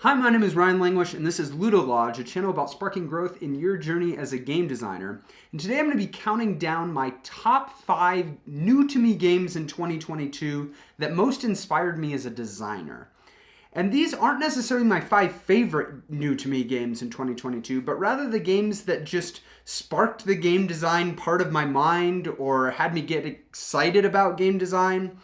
Hi, my name is Ryan Langwish, and this is Ludo Lodge, a channel about sparking growth in your journey as a game designer. And today I'm going to be counting down my top 5 new to me games in 2022 that most inspired me as a designer. And these aren't necessarily my 5 favorite new to me games in 2022, but rather the games that just sparked the game design part of my mind or had me get excited about game design.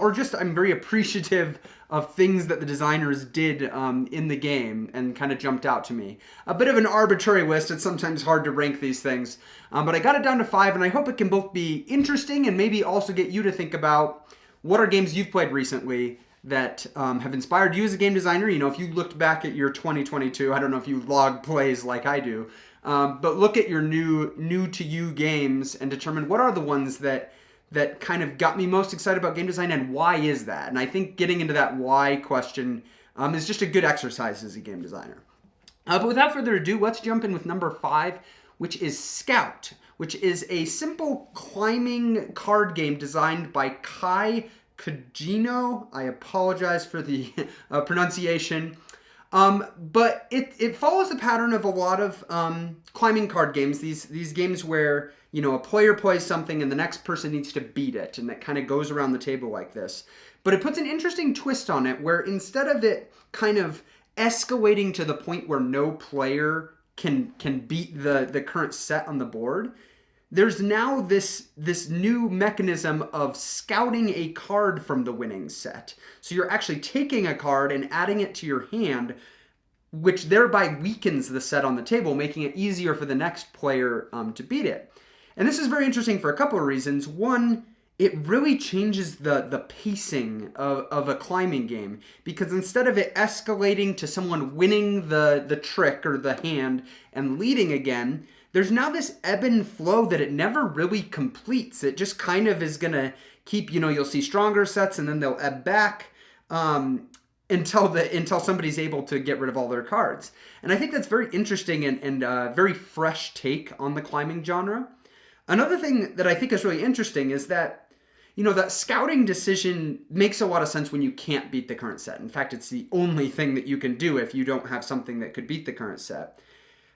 Or just I'm very appreciative of things that the designers did in the game and kind of jumped out to me. A bit of an arbitrary list. It's sometimes hard to rank these things. But I got it down to 5, and I hope it can both be interesting and maybe also get you to think about what are games you've played recently that have inspired you as a game designer. You know, if you looked back at your 2022, I don't know if you log plays like I do, but look at your new to you games and determine what are the ones that kind of got me most excited about game design and why is that? And I think getting into that why question is just a good exercise as a game designer. But without further ado, let's jump in with number 5, which is Scout, which is a simple climbing card game designed by Kai Kajino. I apologize for the pronunciation. But it follows the pattern of a lot of climbing card games. These games where, you know, a player plays something and the next person needs to beat it, and that kind of goes around the table like this. But it puts an interesting twist on it where instead of it kind of escalating to the point where no player can beat the current set on the board, there's now this new mechanism of scouting a card from the winning set. So you're actually taking a card and adding it to your hand, which thereby weakens the set on the table, making it easier for the next player to beat it. And this is very interesting for a couple of reasons. One, it really changes the pacing of a climbing game, because instead of it escalating to someone winning the trick or the hand and leading again, there's now this ebb and flow that it never really completes. It just kind of is going to keep, you know, you'll see stronger sets and then they'll ebb back until somebody's able to get rid of all their cards. And I think that's very interesting and very fresh take on the climbing genre. Another thing that I think is really interesting is that, you know, that scouting decision makes a lot of sense when you can't beat the current set. In fact, it's the only thing that you can do if you don't have something that could beat the current set.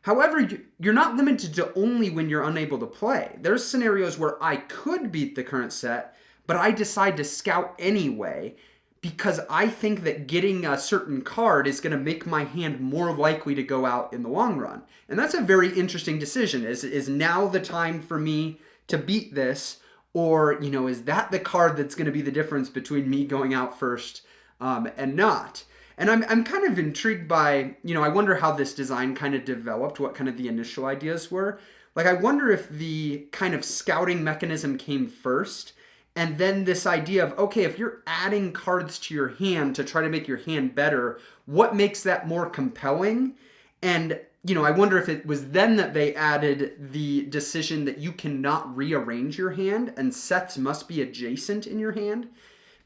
However, you're not limited to only when you're unable to play. There's scenarios where I could beat the current set, but I decide to scout anyway because I think that getting a certain card is going to make my hand more likely to go out in the long run. And that's a very interesting decision. Is now the time for me to beat this? Or, you know, is that the card that's going to be the difference between me going out first and not? And I'm kind of intrigued by, you know, I wonder how this design kind of developed, what kind of the initial ideas were. Like, I wonder if the kind of scouting mechanism came first, and then this idea of, okay, if you're adding cards to your hand to try to make your hand better, what makes that more compelling? And, you know, I wonder if it was then that they added the decision that you cannot rearrange your hand and sets must be adjacent in your hand,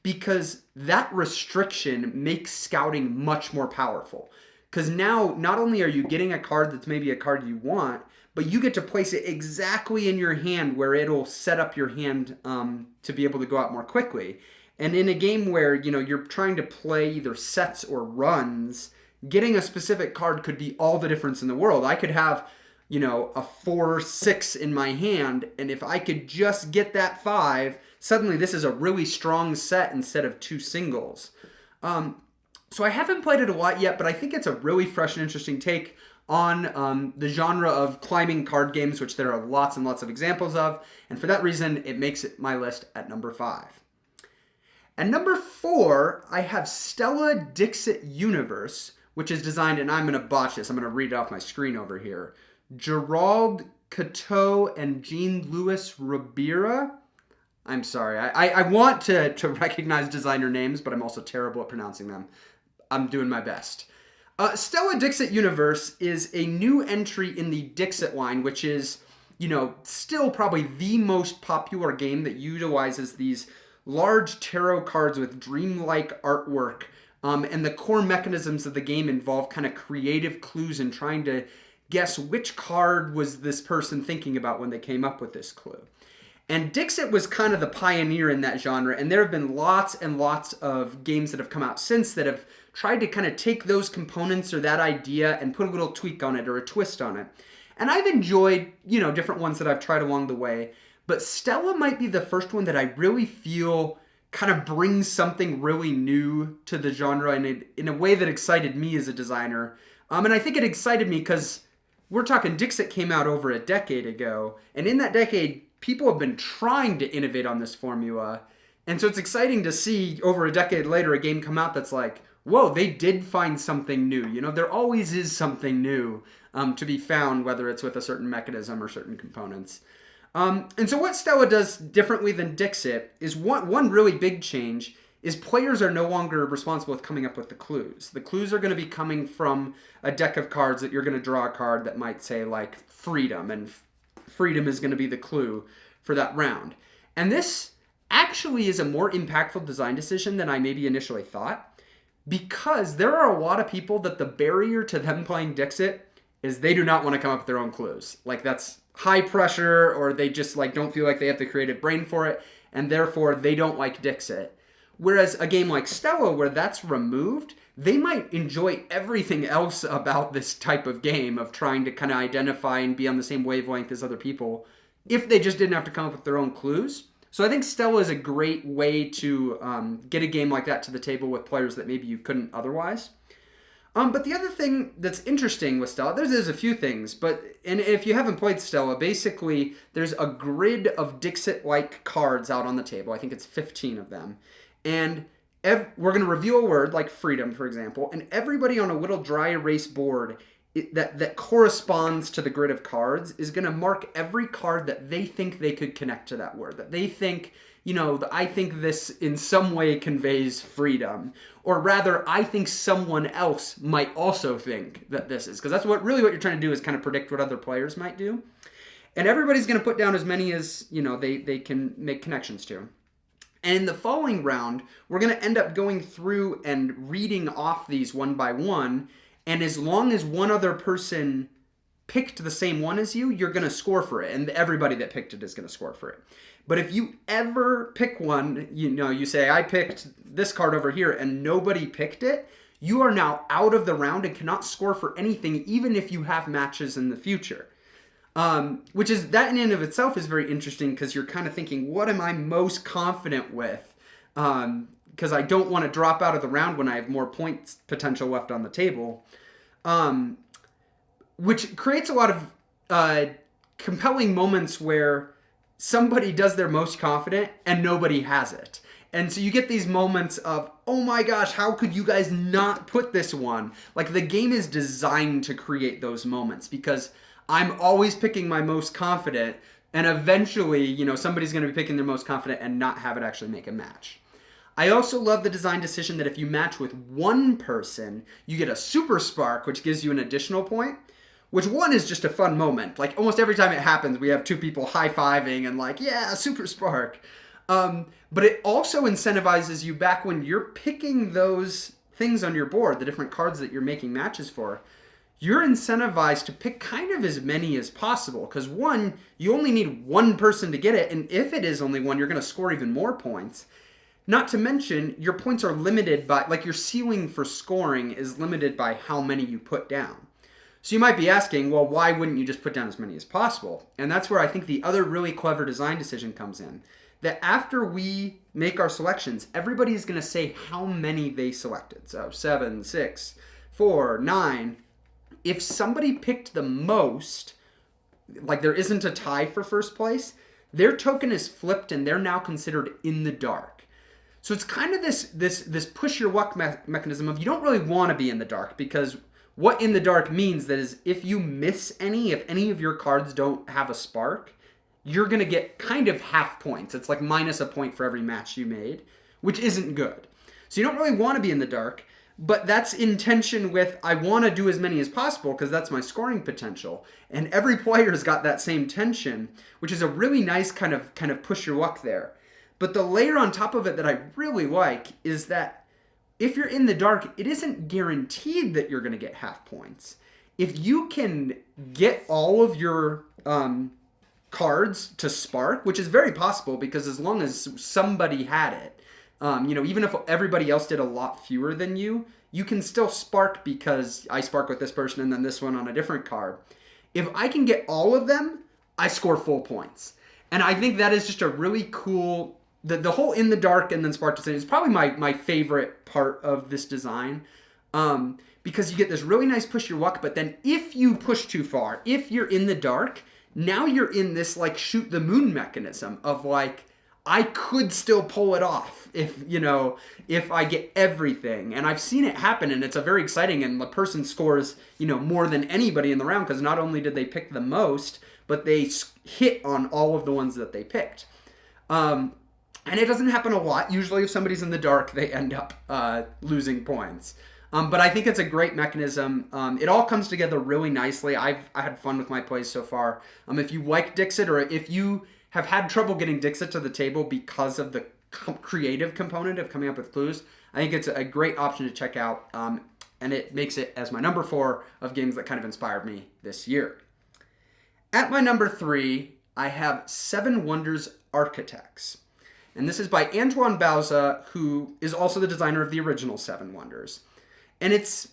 because that restriction makes scouting much more powerful. Because now, not only are you getting a card that's maybe a card you want, but you get to place it exactly in your hand where it'll set up your hand to be able to go out more quickly. And in a game where, you know, you're trying to play either sets or runs, getting a specific card could be all the difference in the world. I could have, you know, a 4-6 in my hand, and if I could just get that 5, suddenly this is a really strong set instead of 2 singles. So I haven't played it a lot yet, but I think it's a really fresh and interesting take on the genre of climbing card games, which there are lots and lots of examples of. And for that reason, it makes it my list at number 5. At number 4, I have Stella Dixit Universe, which is designed, and I'm going to botch this. I'm going to read it off my screen over here. Gerald Cateau and Jean-Louis Ribera. I'm sorry. I want to recognize designer names, but I'm also terrible at pronouncing them. I'm doing my best. Stella Dixit Universe is a new entry in the Dixit line, which is, you know, still probably the most popular game that utilizes these large tarot cards with dreamlike artwork. And the core mechanisms of the game involve kind of creative clues and trying to guess which card was this person thinking about when they came up with this clue. And Dixit was kind of the pioneer in that genre, and there have been lots and lots of games that have come out since that have tried to kind of take those components or that idea and put a little tweak on it or a twist on it. And I've enjoyed, different ones that I've tried along the way. But Stella might be the first one that I really feel kind of brings something really new to the genre in a way that excited me as a designer. And I think it excited me because we're talking Dixit came out over a decade ago. And in that decade, people have been trying to innovate on this formula. And so it's exciting to see over a decade later a game come out that's like, whoa, they did find something new. There always is something new to be found, whether it's with a certain mechanism or certain components. And so what Stella does differently than Dixit is one really big change is players are no longer responsible with coming up with the clues. The clues are going to be coming from a deck of cards that you're going to draw a card that might say like freedom, and freedom is going to be the clue for that round. And this actually is a more impactful design decision than I maybe initially thought, because there are a lot of people that the barrier to them playing Dixit is they do not want to come up with their own clues. Like that's high pressure, or they just like don't feel like they have the creative brain for it, and therefore they don't like Dixit. Whereas a game like Stella, where that's removed, they might enjoy everything else about this type of game of trying to kind of identify and be on the same wavelength as other people if they just didn't have to come up with their own clues. So I think Stella is a great way to get a game like that to the table with players that maybe you couldn't otherwise. But the other thing that's interesting with Stella, there's a few things, and if you haven't played Stella, basically there's a grid of Dixit-like cards out on the table. I think it's 15 of them. And we're going to reveal a word like freedom, for example, and everybody on a little dry erase board that corresponds to the grid of cards is going to mark every card that they think they could connect to that word, that they think, I think this in some way conveys freedom. Or rather, I think someone else might also think that this is. Because that's what you're trying to do is kind of predict what other players might do. And everybody's going to put down as many as, they can make connections to. And in the following round, we're going to end up going through and reading off these one by one. And as long as one other person picked the same one as you, you're going to score for it. And everybody that picked it is going to score for it. But if you ever pick one, you say, I picked this card over here and nobody picked it, you are now out of the round and cannot score for anything, even if you have matches in the future. Which is, that in and of itself is very interesting because you're kind of thinking, what am I most confident with? Because I don't want to drop out of the round when I have more points potential left on the table. Which creates a lot of compelling moments where somebody does their most confident and nobody has it. And so you get these moments of, oh my gosh, how could you guys not put this one? Like the game is designed to create those moments because I'm always picking my most confident, and eventually, somebody's going to be picking their most confident and not have it actually make a match. I also love the design decision that if you match with one person, you get a super spark, which gives you an additional point. Which one is just a fun moment. Like almost every time it happens, we have two people high-fiving and like, yeah, super spark. But it also incentivizes you back when you're picking those things on your board, the different cards that you're making matches for. You're incentivized to pick kind of as many as possible. Because one, you only need one person to get it. And if it is only one, you're going to score even more points. Not to mention, your points are limited by, like your ceiling for scoring is limited by how many you put down. So you might be asking, well, why wouldn't you just put down as many as possible? And that's where I think the other really clever design decision comes in. That after we make our selections, everybody is going to say how many they selected. So 7, 6, 4, 9. If somebody picked the most, like there isn't a tie for first place, their token is flipped and they're now considered in the dark. So it's kind of this push your luck mechanism of you don't really want to be in the dark, because what in the dark means that is if you miss if any of your cards don't have a spark, you're going to get kind of half points. It's like minus a point for every match you made, which isn't good. So you don't really want to be in the dark, but that's in tension with I want to do as many as possible because that's my scoring potential. And every player's got that same tension, which is a really nice kind of push your luck there. But the layer on top of it that I really like is that if you're in the dark, it isn't guaranteed that you're going to get half points. If you can get all of your cards to spark, which is very possible because as long as somebody had it, Even if everybody else did a lot fewer than you can still spark because I spark with this person and then this one on a different card. If I can get all of them, I score full points. And I think that is just a really cool, the whole in the dark and then spark decision is probably my favorite part of this design. Because you get this really nice push your luck, but then if you push too far, if you're in the dark, now you're in this like shoot the moon mechanism of like, I could still pull it off if I get everything. And I've seen it happen, and it's a very exciting, and the person scores, more than anybody in the round because not only did they pick the most, but they hit on all of the ones that they picked. And it doesn't happen a lot. Usually if somebody's in the dark, they end up losing points. But I think it's a great mechanism. It all comes together really nicely. I had fun with my plays so far. If you like Dixit, or if you have had trouble getting Dixit to the table because of the creative component of coming up with clues, I think it's a great option to check out. And it makes it as my number 4 of games that kind of inspired me this year. At my number 3, I have Seven Wonders Architects. And this is by Antoine Bauza, who is also the designer of the original Seven Wonders. And it's,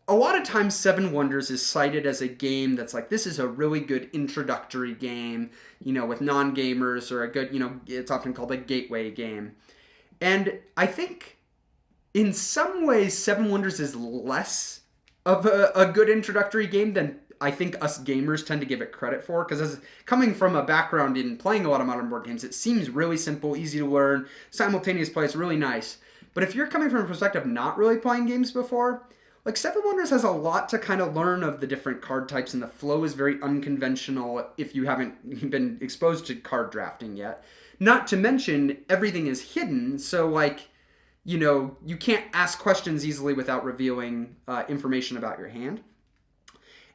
a lot of times Seven Wonders is cited as a game that's like, this is a really good introductory game, with non-gamers, or a good, it's often called a gateway game. And I think in some ways Seven Wonders is less of a good introductory game than I think us gamers tend to give it credit for, because as coming from a background in playing a lot of modern board games, it seems really simple, easy to learn, simultaneous play, it's really nice. But if you're coming from a perspective of not really playing games before, like Seven Wonders has a lot to kind of learn of the different card types, and the flow is very unconventional if you haven't been exposed to card drafting yet. Not to mention, everything is hidden, so you can't ask questions easily without revealing information about your hand.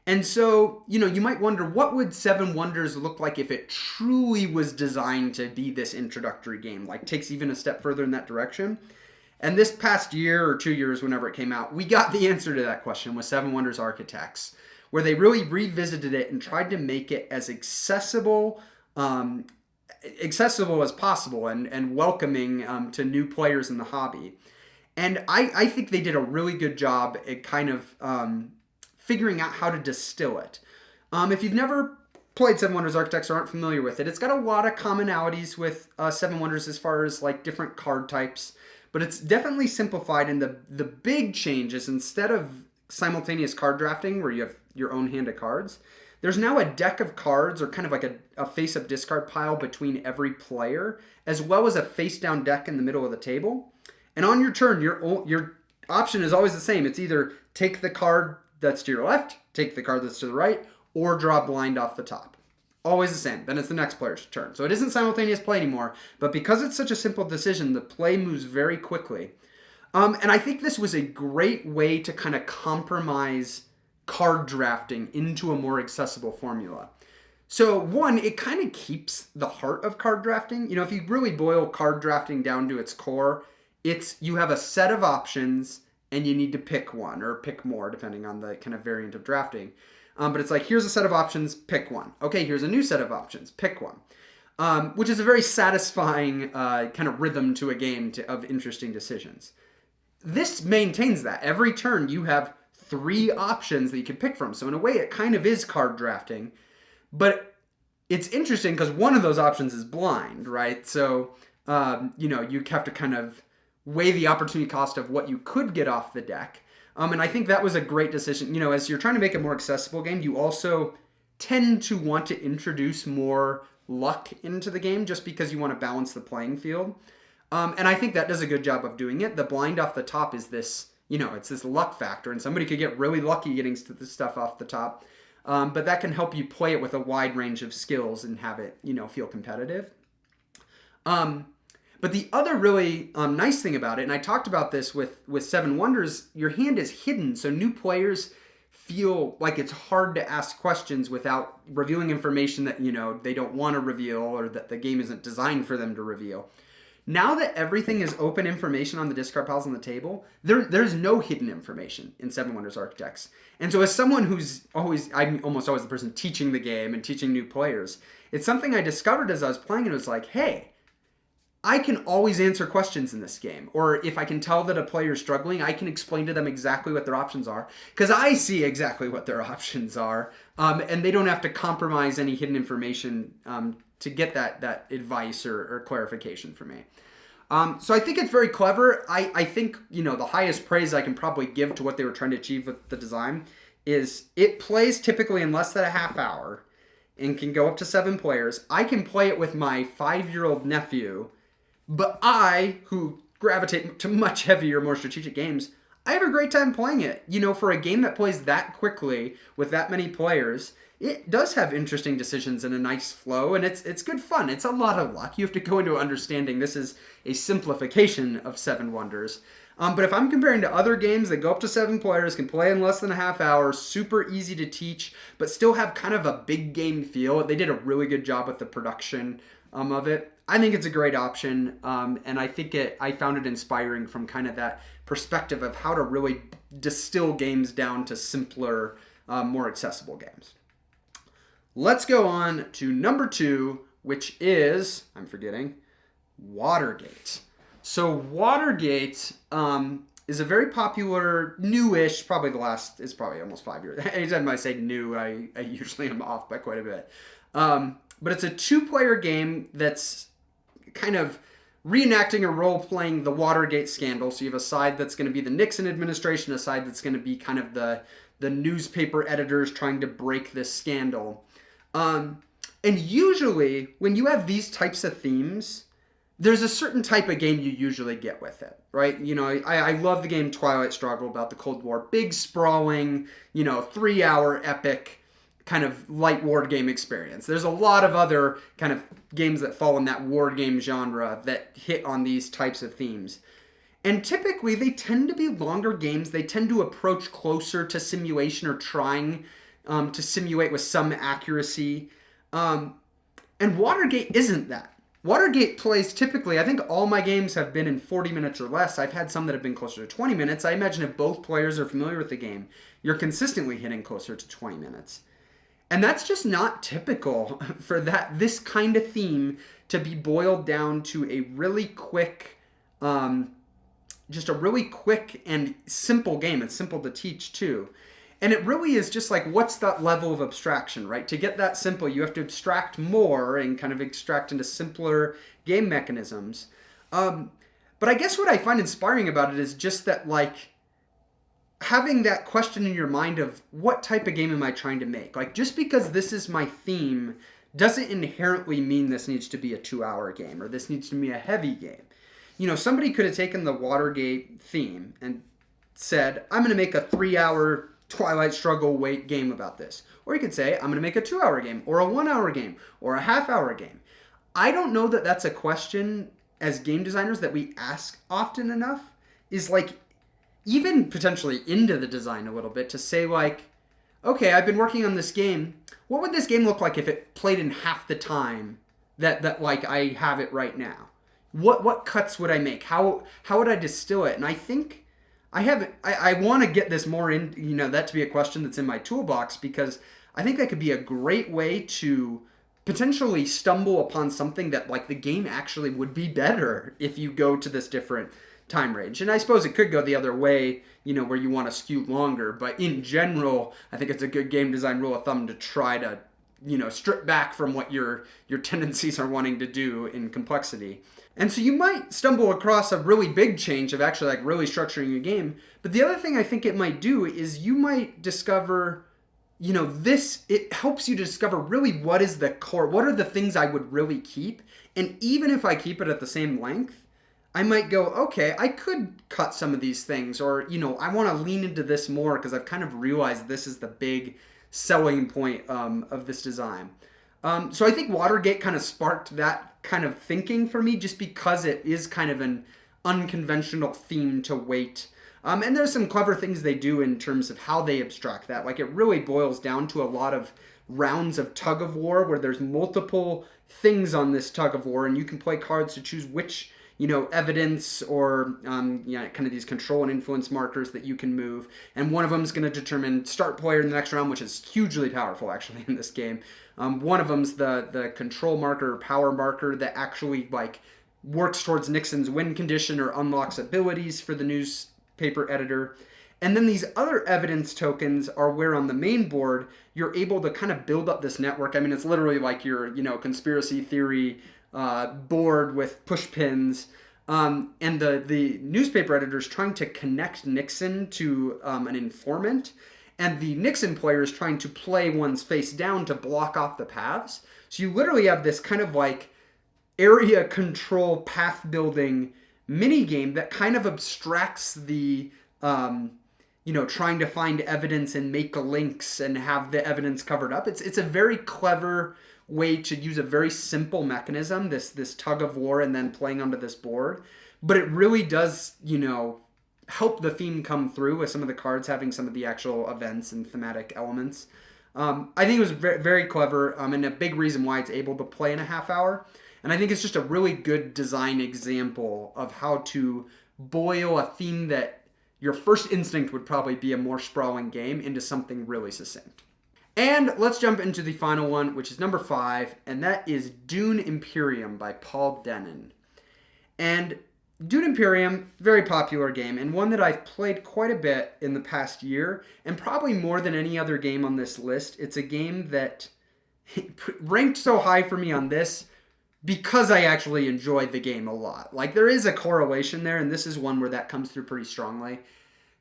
And so, you might wonder, what would Seven Wonders look like if it truly was designed to be this introductory game, like takes even a step further in that direction? And this past year or 2 years, whenever it came out, we got the answer to that question with Seven Wonders Architects, where they really revisited it and tried to make it as accessible as possible and welcoming to new players in the hobby. And I think they did a really good job at kind of figuring out how to distill it. If you've never played Seven Wonders Architects or aren't familiar with it, it's got a lot of commonalities with Seven Wonders as far as like different card types. But it's definitely simplified, and the big change is, instead of simultaneous card drafting where you have your own hand of cards, there's now a deck of cards, or kind of like a face-up discard pile between every player, as well as a face-down deck in the middle of the table. And on your turn, your option is always the same. It's either take the card that's to your left, take the card that's to the right, or draw blind off the top. Always the same. Then it's the next player's turn. So it isn't simultaneous play anymore, but because it's such a simple decision, the play moves very quickly. And I think this was a great way to kind of compromise card drafting into a more accessible formula. So one, it kind of keeps the heart of card drafting. If you really boil card drafting down to its core, you have a set of options and you need to pick one or pick more depending on the kind of variant of drafting. But it's like, here's a set of options, pick one. Okay, here's a new set of options, pick one. Which is a very satisfying kind of rhythm to a game of interesting decisions. This maintains that. Every turn you have 3 options that you can pick from. So in a way, it kind of is card drafting. But it's interesting because one of those options is blind, right? So, you have to kind of weigh the opportunity cost of what you could get off the deck. And I think that was a great decision. As you're trying to make a more accessible game, you also tend to want to introduce more luck into the game just because you want to balance the playing field. And I think that does a good job of doing it. The blind off the top is this, it's this luck factor, and somebody could get really lucky getting this stuff off the top. But that can help you play it with a wide range of skills and have it, feel competitive. But the other really nice thing about it, and I talked about this with Seven Wonders, your hand is hidden, so new players feel like it's hard to ask questions without revealing information that, they don't want to reveal, or that the game isn't designed for them to reveal. Now that everything is open information on the discard piles on the table, there's no hidden information in Seven Wonders Architects. And so as someone I'm almost always the person teaching the game and teaching new players, it's something I discovered as I was playing, and it was like, hey, I can always answer questions in this game. Or if I can tell that a player is struggling, I can explain to them exactly what their options are. Because I see exactly what their options are. And they don't have to compromise any hidden information to get that advice or clarification from me. So I think it's very clever. I think, the highest praise I can probably give to what they were trying to achieve with the design is it plays typically in less than a half hour and can go up to 7 players. I can play it with my 5-year-old nephew, but I, who gravitate to much heavier, more strategic games, I have a great time playing it. For a game that plays that quickly with that many players, it does have interesting decisions and a nice flow, and it's good fun. It's a lot of luck. You have to go into understanding this is a simplification of Seven Wonders. But if I'm comparing to other games that go up to 7 players, can play in less than a half hour, super easy to teach, but still have kind of a big game feel. They did a really good job with the production of it. I think it's a great option, and I think I found it inspiring from kind of that perspective of how to really distill games down to simpler, more accessible games. Let's go on to number 2, which is, I'm forgetting, Watergate. So Watergate is a very popular, newish, probably is probably almost 5 years. Anytime I say new, I usually am off by quite a bit. But it's a 2-player game that's kind of reenacting or role-playing the Watergate scandal. So you have a side that's going to be the Nixon administration, a side that's going to be kind of the newspaper editors trying to break this scandal. And usually, when you have these types of themes, there's a certain type of game you usually get with it, right? I love the game Twilight Struggle about the Cold War. Big, sprawling, 3-hour epic kind of light war game experience. There's a lot of other kind of games that fall in that war game genre that hit on these types of themes. And typically, they tend to be longer games. They tend to approach closer to simulation or trying to simulate with some accuracy. And Watergate isn't that. Watergate plays typically, I think all my games have been in 40 minutes or less. I've had some that have been closer to 20 minutes. I imagine if both players are familiar with the game, you're consistently hitting closer to 20 minutes. And that's just not typical for this kind of theme to be boiled down to a really quick, just a really quick and simple game. It's simple to teach too. And it really is just like, what's that level of abstraction, right? To get that simple, you have to abstract more and kind of extract into simpler game mechanisms. But I guess what I find inspiring about it is just that, like, having that question in your mind of what type of game am I trying to make? Like, just because this is my theme doesn't inherently mean this needs to be a 2-hour game or this needs to be a heavy game. Somebody could have taken the Watergate theme and said, I'm going to make a 3-hour Twilight Struggle weight game about this. Or you could say, I'm going to make a 2-hour game, or a 1-hour game, or a half-hour game. I don't know that that's a question as game designers that we ask often enough, is like, even potentially into the design a little bit, to say like, okay, I've been working on this game. What would this game look like if it played in half the time that like I have it right now? What cuts would I make? How would I distill it? And I think I want to get this more in, that to be a question that's in my toolbox, because I think that could be a great way to potentially stumble upon something that, like, the game actually would be better if you go to this different time range. And I suppose it could go the other way, where you want to skew longer. But in general, I think it's a good game design rule of thumb to try to, strip back from what your tendencies are wanting to do in complexity. And so you might stumble across a really big change of actually like really structuring your game. But the other thing I think it might do is you might discover, it helps you to discover really what is the core, what are the things I would really keep. And even if I keep it at the same length, I might go, okay, I could cut some of these things, or, I want to lean into this more because I've kind of realized this is the big selling point of this design. So I think Watergate kind of sparked that kind of thinking for me, just because it is kind of an unconventional theme to weight. And there's some clever things they do in terms of how they abstract that. Like, it really boils down to a lot of rounds of tug of war where there's multiple things on this tug of war, and you can play cards to choose which, evidence or kind of these control and influence markers that you can move. And one of them is going to determine start player in the next round, which is hugely powerful actually in this game. One of them's the control marker or power marker that actually like works towards Nixon's win condition or unlocks abilities for the newspaper editor. And then these other evidence tokens are where on the main board, you're able to kind of build up this network. I mean, it's literally like your, conspiracy theory board with push pins. And the newspaper editor is trying to connect Nixon to an informant. And the Nixon player is trying to play one's face down to block off the paths. So you literally have this kind of like area control path building mini game that kind of abstracts the trying to find evidence and make links and have the evidence covered up. It's a very clever way to use a very simple mechanism, this tug of war and then playing onto this board. But it really does, help the theme come through with some of the cards having some of the actual events and thematic elements. I think it was very, very clever and a big reason why it's able to play in a half hour. And I think it's just a really good design example of how to boil a theme that your first instinct would probably be a more sprawling game into something really succinct. And let's jump into the final one, which is number 5, and that is Dune Imperium by Paul Dennen. And Dune Imperium, very popular game, and one that I've played quite a bit in the past year, and probably more than any other game on this list. It's a game that ranked so high for me on this because I actually enjoyed the game a lot. Like, there is a correlation there, and this is one where that comes through pretty strongly.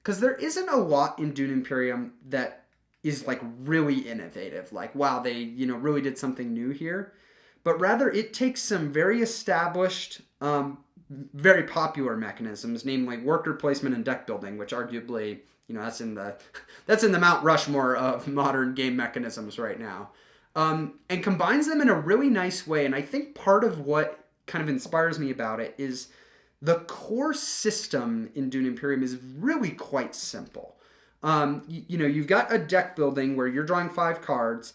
Because there isn't a lot in Dune Imperium that is, like, really innovative. Like, wow, they, really did something new here. But rather, it takes some very established, very popular mechanisms, namely worker placement and deck building, which arguably, that's in the Mount Rushmore of modern game mechanisms right now. And combines them in a really nice way. And I think part of what kind of inspires me about it is the core system in Dune Imperium is really quite simple. You've got a deck building where you're drawing 5 cards.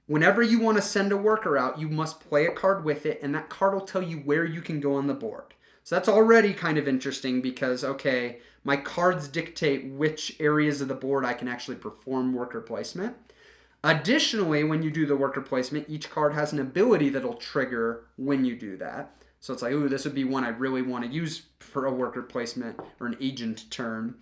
Whenever you want to send a worker out, you must play a card with it, and that card will tell you where you can go on the board. So that's already kind of interesting because, okay, my cards dictate which areas of the board I can actually perform worker placement. Additionally, when you do the worker placement, each card has an ability that'll trigger when you do that. So it's like, ooh, this would be one I really want to use for a worker placement or an agent turn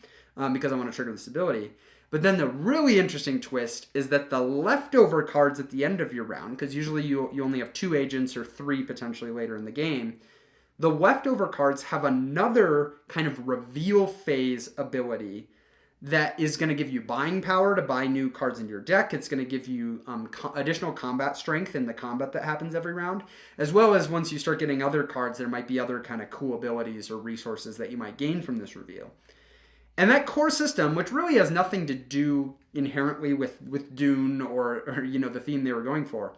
because I want to trigger this ability. But then the really interesting twist is that the leftover cards at the end of your round, because usually you only have 2 agents or 3 potentially later in the game, the leftover cards have another kind of reveal phase ability that is going to give you buying power to buy new cards into your deck. It's going to give you additional combat strength in the combat that happens every round, as well as once you start getting other cards, there might be other kind of cool abilities or resources that you might gain from this reveal. And that core system, which really has nothing to do inherently with Dune or the theme they were going for,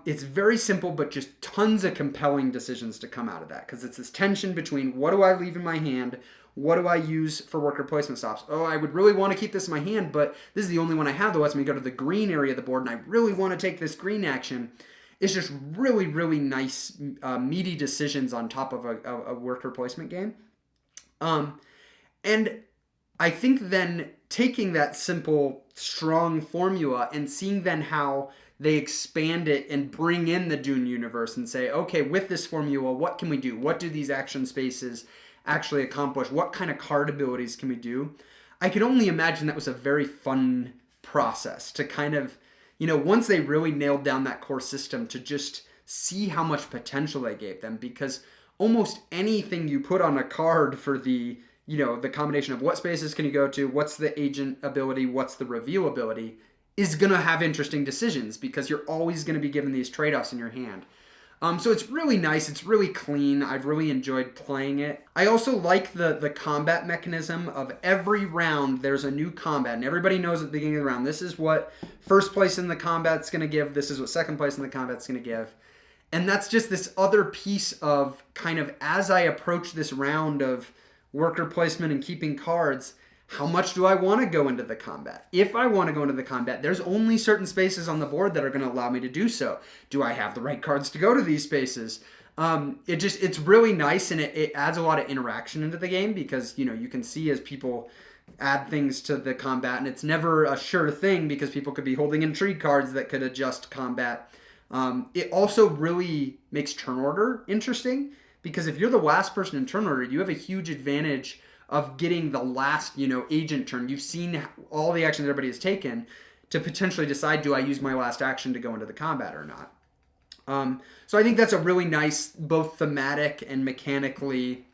it's very simple, but just tons of compelling decisions to come out of that, because it's this tension between what do I leave in my hand, what do I use for worker placement stops? Oh, I would really want to keep this in my hand, but this is the only one I have that lets me go to the green area of the board, and I really want to take this green action. It's just really, really nice, meaty decisions on top of a worker placement game. And I think then taking that simple, strong formula and seeing then how they expand it and bring in the Dune universe and say, okay, with this formula, what can we do? What do these action spaces actually accomplish? What kind of card abilities can we do? I can only imagine that was a very fun process to kind of, once they really nailed down that core system, to just see how much potential they gave them, because almost anything you put on a card for the combination of what spaces can you go to, what's the agent ability, what's the reveal ability, is going to have interesting decisions because you're always going to be given these trade-offs in your hand. So it's really nice. It's really clean. I've really enjoyed playing it. I also like the combat mechanism of every round there's a new combat, and everybody knows at the beginning of the round, this is what first place in the combat's going to give, this is what second place in the combat's going to give. And that's just this other piece of kind of, as I approach this round of worker placement and keeping cards, how much do I want to go into the combat? If I want to go into the combat, there's only certain spaces on the board that are going to allow me to do so. Do I have the right cards to go to these spaces? It's really nice, and it adds a lot of interaction into the game because, you can see as people add things to the combat, and it's never a sure thing because people could be holding intrigue cards that could adjust combat. It also really makes turn order interesting because if you're the last person in turn order, you have a huge advantage of getting the last, agent turn. You've seen all the actions everybody has taken to potentially decide, do I use my last action to go into the combat or not? So I think that's a really nice, both thematic and mechanically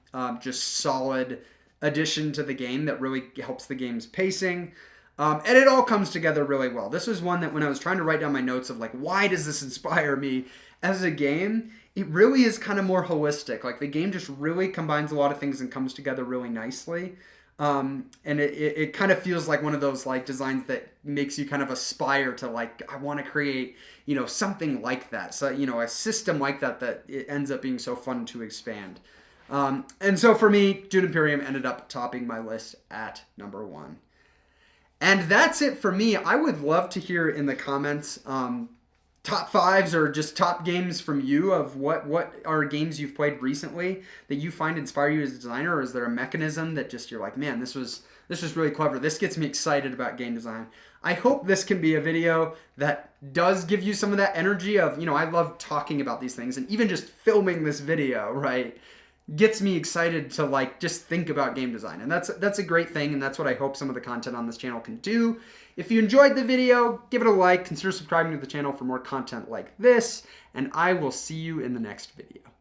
just solid addition to the game that really helps the game's pacing. And it all comes together really well. This was one that when I was trying to write down my notes of like, why does this inspire me as a game? It really is kind of more holistic. Like the game just really combines a lot of things and comes together really nicely. And it kind of feels like one of those like designs that makes you kind of aspire to like, I want to create, something like that. So, a system like that it ends up being so fun to expand. And so for me, Dune Imperium ended up topping my list at number 1. And that's it for me. I would love to hear in the comments top 5s or just top games from you of what are games you've played recently that you find inspire you as a designer, or is there a mechanism that just you're like, man, this was really clever. This gets me excited about game design. I hope this can be a video that does give you some of that energy of, I love talking about these things, and even just filming this video, right, gets me excited to like just think about game design. And that's a great thing, and that's what I hope some of the content on this channel can do. If you enjoyed the video, give it a like, consider subscribing to the channel for more content like this, and I will see you in the next video.